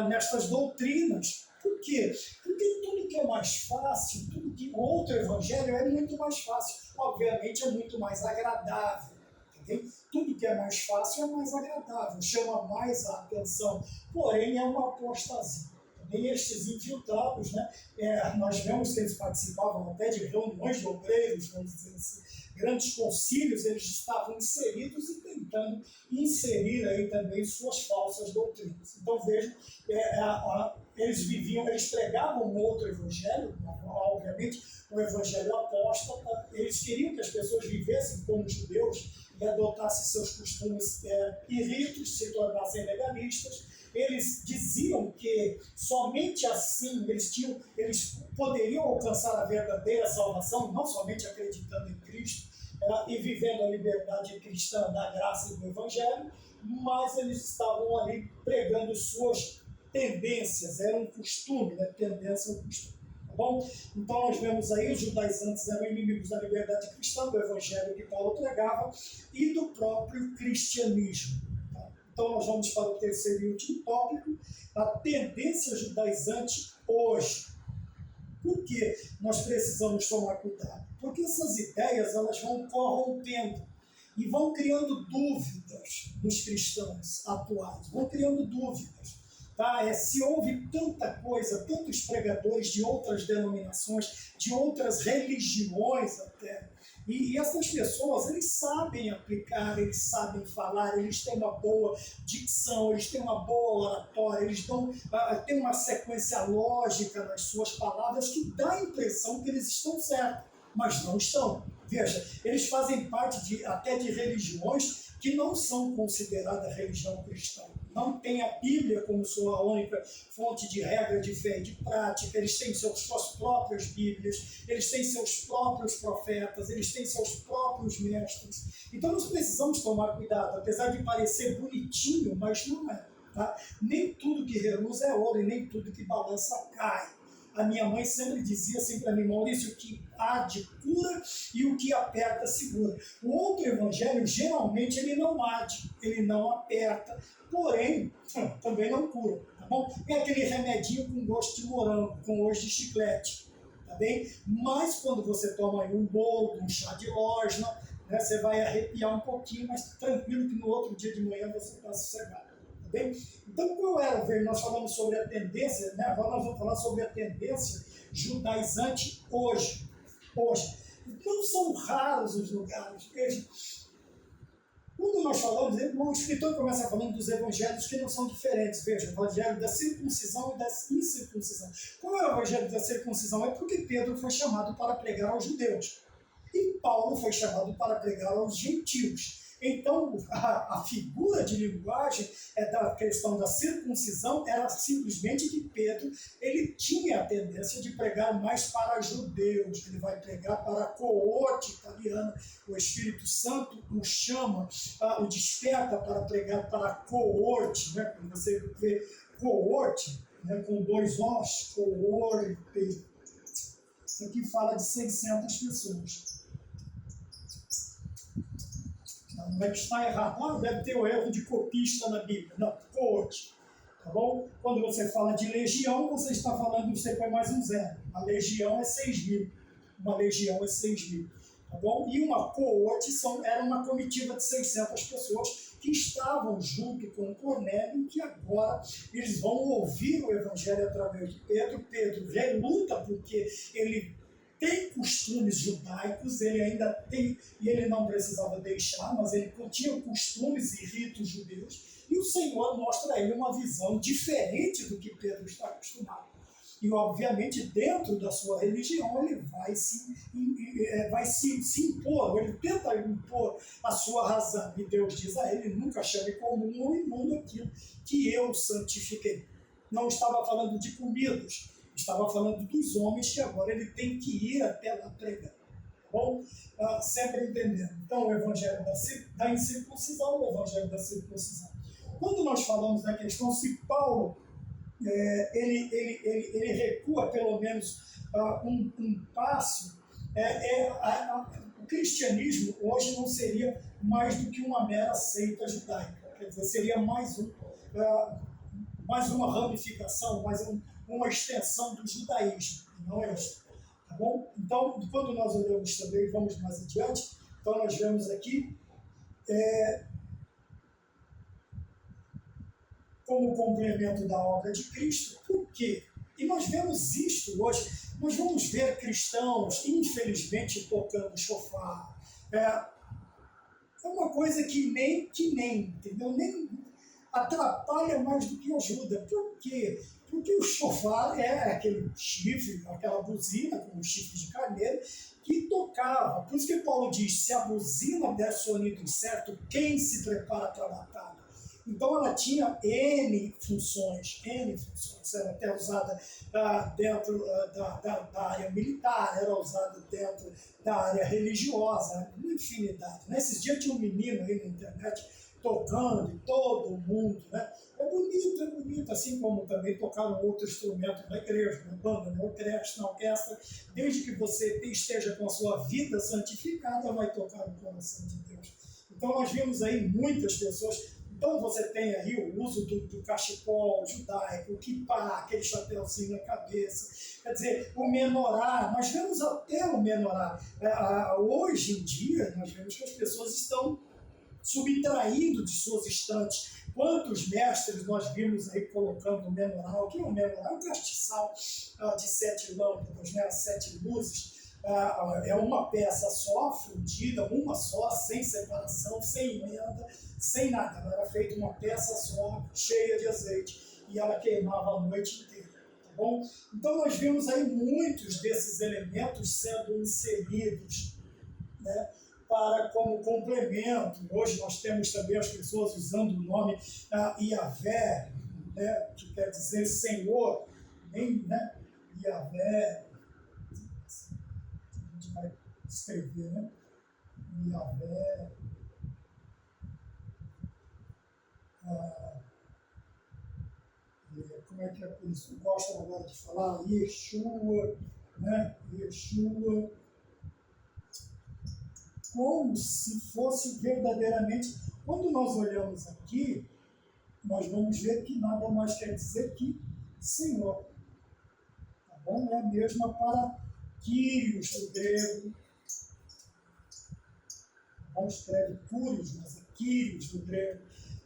nestas doutrinas. Por quê? Porque tudo que é mais fácil, tudo que outro evangelho é muito mais fácil. Obviamente é muito mais agradável. Entendeu? Tudo que é mais fácil é mais agradável, chama mais a atenção. Porém, é uma apostasia. Também estes infiltrados, né? Nós vemos que eles participavam até de reuniões de obreiros, vamos dizer assim, grandes concílios, eles estavam inseridos e tentando inserir aí também suas falsas doutrinas. Então vejam, eles pregavam um outro evangelho, obviamente, um evangelho apóstata, eles queriam que as pessoas vivessem como judeus e adotassem seus costumes e ritos, se tornassem legalistas. Eles diziam que somente assim eles poderiam alcançar a verdadeira salvação, não somente acreditando em Cristo e vivendo a liberdade cristã da graça e do Evangelho, mas eles estavam ali pregando suas tendências, era um costume, né? Tendência ao costume. Tá bom? Então nós vemos aí os judaizantes eram inimigos da liberdade cristã, do evangelho que Paulo pregava e do próprio cristianismo. Tá? Então nós vamos para o terceiro e último tópico, a tendência judaizante hoje. Por que nós precisamos tomar cuidado? Porque essas ideias elas vão corrompendo e vão criando dúvidas nos cristãos atuais, vão criando dúvidas. Tá? Se houve tanta coisa, tantos pregadores de outras denominações, de outras religiões até, e essas pessoas, eles sabem aplicar, eles sabem falar, eles têm uma boa dicção, eles têm uma boa oratória, eles têm uma sequência lógica nas suas palavras que dá a impressão que eles estão certos, mas não estão. Veja, eles fazem parte até de religiões que não são consideradas religião cristã. Não tem a Bíblia como sua única fonte de regra de fé e de prática, eles têm suas próprias Bíblias, eles têm seus próprios profetas, eles têm seus próprios mestres. Então nós precisamos tomar cuidado, apesar de parecer bonitinho, mas não é. Tá? Nem tudo que reluz é ouro e nem tudo que balança cai. A minha mãe sempre dizia assim para mim, Maurício, o que arde cura e o que aperta segura. O outro evangelho, geralmente, ele não arde, ele não aperta, porém, também não cura, tá bom? É aquele remedinho com gosto de morango, com gosto de chiclete, tá bem? Mas quando você toma aí um bolo, um chá de losna, né, você vai arrepiar um pouquinho, mas tranquilo que no outro dia de manhã você está sossegado. Bem? Então, qual era? Nós falamos sobre a tendência, né? Agora nós vamos falar sobre a tendência judaizante hoje. Não são raros os lugares. Veja, quando nós falamos, o escritor começa falando dos evangelhos que não são diferentes. Veja, o evangelho da circuncisão e da incircuncisão. Qual é o evangelho da circuncisão? É porque Pedro foi chamado para pregar aos judeus. E Paulo foi chamado para pregar aos gentios. Então, a figura de linguagem da questão da circuncisão era simplesmente que Pedro ele tinha a tendência de pregar mais para judeus, ele vai pregar para a coorte italiana, o Espírito Santo o chama, o desperta para pregar para a coorte, né? Quando você vê coorte, né? Com dois Os, coorte, isso aqui fala de 600 pessoas. Não é que está errado, deve ter o erro de copista na Bíblia. Não, coorte. Tá bom? Quando você fala de legião, você está falando, você põe mais um zero. A legião é 6.000. Uma legião é 6.000. Tá bom? E uma coorte era uma comitiva de 600 pessoas que estavam junto com Cornélio, que agora eles vão ouvir o evangelho através de Pedro. Pedro reluta porque ele tem costumes judaicos, ele ainda tem, e ele não precisava deixar, mas ele tinha costumes e ritos judeus, e o Senhor mostra a ele uma visão diferente do que Pedro está acostumado. E, obviamente, dentro da sua religião, ele vai se impor, ele tenta impor a sua razão, e Deus diz a ele, nunca chame comum ou imundo aquilo que eu santifiquei. Não estava falando de comidas, estava falando dos homens que agora ele tem que ir até lá pregar. Tá bom? Sempre entendendo. Então, o evangelho da incircuncisão, o evangelho da circuncisão. Quando nós falamos da questão, se Paulo ele recua pelo menos um passo, o cristianismo hoje não seria mais do que uma mera seita judaica. Quer dizer, seria mais uma ramificação, uma extensão do judaísmo, não é isso, tá bom? Então, quando nós olhamos também, vamos mais adiante, então nós vemos aqui como complemento da obra de Cristo. Por quê? E nós vemos isto hoje, nós vamos ver cristãos, infelizmente, tocando chofar. É uma coisa que nem, entendeu? Nem atrapalha mais do que ajuda. Por quê? Porque o chofar é aquele chifre, aquela buzina com um chifre de carneiro que tocava. Por isso que Paulo diz, se a buzina der sonido incerto, quem se prepara para a batalha? Então ela tinha N funções, era até usada dentro da área militar, era usada dentro da área religiosa, uma infinidade. Nesses dias tinha um menino aí na internet tocando, e todo mundo, né? É bonito, assim como também tocar um outro instrumento na igreja, na banda, na orquestra, desde que você esteja com a sua vida santificada, vai tocar no coração de Deus. Então nós vimos aí muitas pessoas. Então você tem aí o uso do cachecol judaico, o kippah, aquele chapéuzinho na cabeça, quer dizer, o menorá, nós vemos até o menorá. Hoje em dia, nós vemos que as pessoas estão subtraindo de suas estantes. Quantos mestres nós vimos aí colocando o menorá? O que é o menorá? É um castiçal de 7 lâmpadas, né? 7 luzes. É uma peça só, fundida, uma só, sem separação, sem emenda, sem nada. Ela era feita uma peça só, cheia de azeite, e ela queimava a noite inteira. Tá bom? Então nós vimos aí muitos desses elementos sendo inseridos, né, para como complemento. Hoje nós temos também as pessoas usando o nome Iavé, né, que quer dizer Senhor, né, Iavé. Vai escrever, né? Yahvé, como é que é isso? Gostam agora de falar Yeshua, né? Yeshua, como se fosse verdadeiramente. Quando nós olhamos aqui, nós vamos ver que nada mais quer dizer que Senhor. Tá bom? É a mesma para Kyrios do grego. Não escreve Cúrios, mas é Kyrios do grego.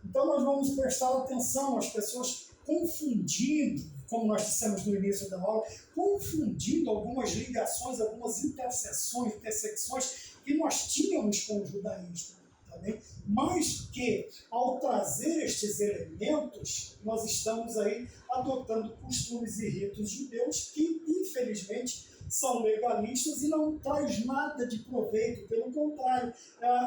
Então nós vamos prestar atenção às pessoas confundindo, como nós dissemos no início da aula, confundindo algumas ligações, algumas intersecções que nós tínhamos com o judaísmo. Tá bem? Mas que, ao trazer estes elementos, nós estamos aí adotando costumes e ritos judeus que, infelizmente, são legalistas e não traz nada de proveito. Pelo contrário,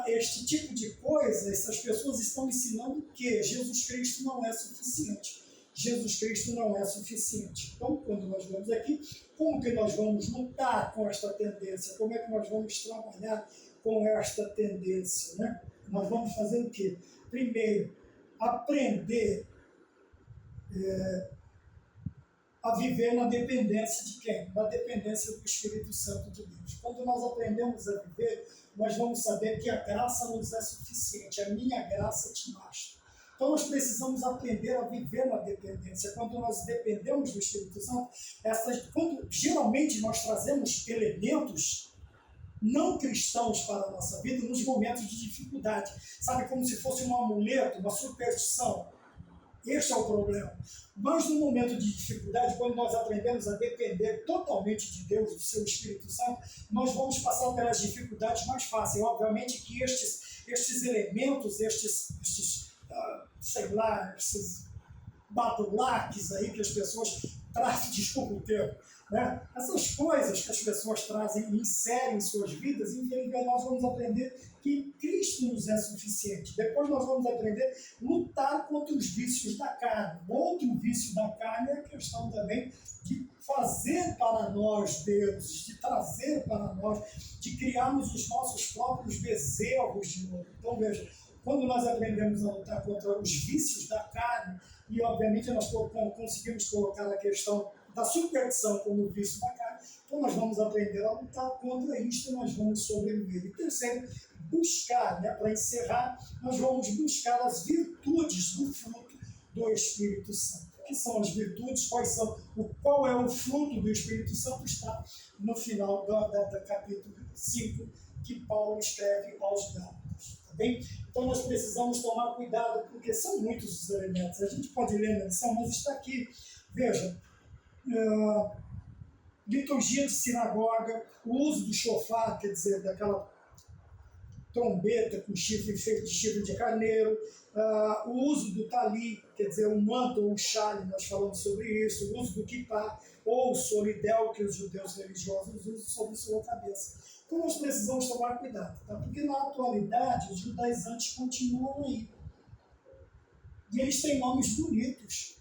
este tipo de coisa, essas pessoas estão ensinando que Jesus Cristo não é suficiente. Jesus Cristo não é suficiente. Então, quando nós vamos aqui, como que nós vamos lutar com esta tendência? Como é que nós vamos trabalhar com esta tendência, né? Nós vamos fazer o quê? Primeiro, aprender a viver na dependência de quem? Na dependência do Espírito Santo de Deus. Quando nós aprendemos a viver, nós vamos saber que a graça nos é suficiente, a minha graça te basta. Então nós precisamos aprender a viver na dependência. Quando nós dependemos do Espírito Santo, geralmente nós trazemos elementos não cristãos para a nossa vida nos momentos de dificuldade. Sabe, como se fosse um amuleto, uma superstição. Este é o problema. Mas no momento de dificuldade, quando nós aprendemos a depender totalmente de Deus, do seu Espírito Santo, nós vamos passar pelas dificuldades mais fáceis. Obviamente que estes elementos, esses badulaques aí que as pessoas trazem, desculpa o termo, né? Essas coisas que as pessoas trazem e inserem em suas vidas, infelizmente nós vamos aprender que Cristo nos é suficiente. Depois nós vamos aprender a lutar contra os vícios da carne. Outro vício da carne é a questão também de fazer para nós deuses, de trazer para nós, de criarmos os nossos próprios bezerros de novo. Então veja, quando nós aprendemos a lutar contra os vícios da carne, e obviamente nós conseguimos colocar a questão da superstição como vício da carne, então nós vamos aprender a lutar contra isto e nós vamos sobreviver. E terceiro, buscar, né, para encerrar, nós vamos buscar as virtudes do fruto do Espírito Santo. O que são as virtudes? Qual é o fruto do Espírito Santo? Está no final do capítulo 5, que Paulo escreve aos Gálatas. Tá bem? Então nós precisamos tomar cuidado, porque são muitos os elementos. A gente pode ler na lição, mas está aqui. Veja, liturgia de sinagoga, o uso do shofar, quer dizer, daquela trombeta com chifre feito de chifre de carneiro, o uso do tali, quer dizer, o manto ou o chale, nós falamos sobre isso, o uso do kippah ou o solidel que os judeus religiosos usam sobre sua cabeça. Então nós precisamos tomar cuidado, tá? Porque na atualidade os judaizantes continuam aí. E eles têm nomes bonitos.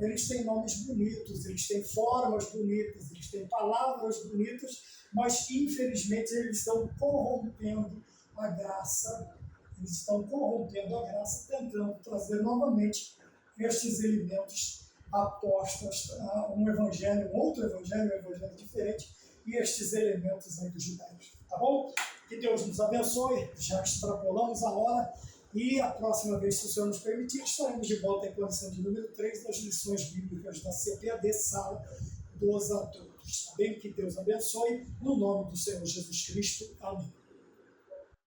Eles têm nomes bonitos, eles têm formas bonitas, eles têm palavras bonitas, mas infelizmente eles estão corrompendo a graça Eles estão corrompendo a graça, tentando trazer novamente estes elementos apostas a um evangelho, um outro evangelho, um evangelho diferente, e estes elementos aí dos judaicos. Tá bom? Que Deus nos abençoe, já extrapolamos a hora, e a próxima vez, se o Senhor nos permitir, estaremos de volta em condição de número 3 das lições bíblicas da CPAD, Sala dos Adultos. Tá bem? Que Deus abençoe, no nome do Senhor Jesus Cristo. Amém.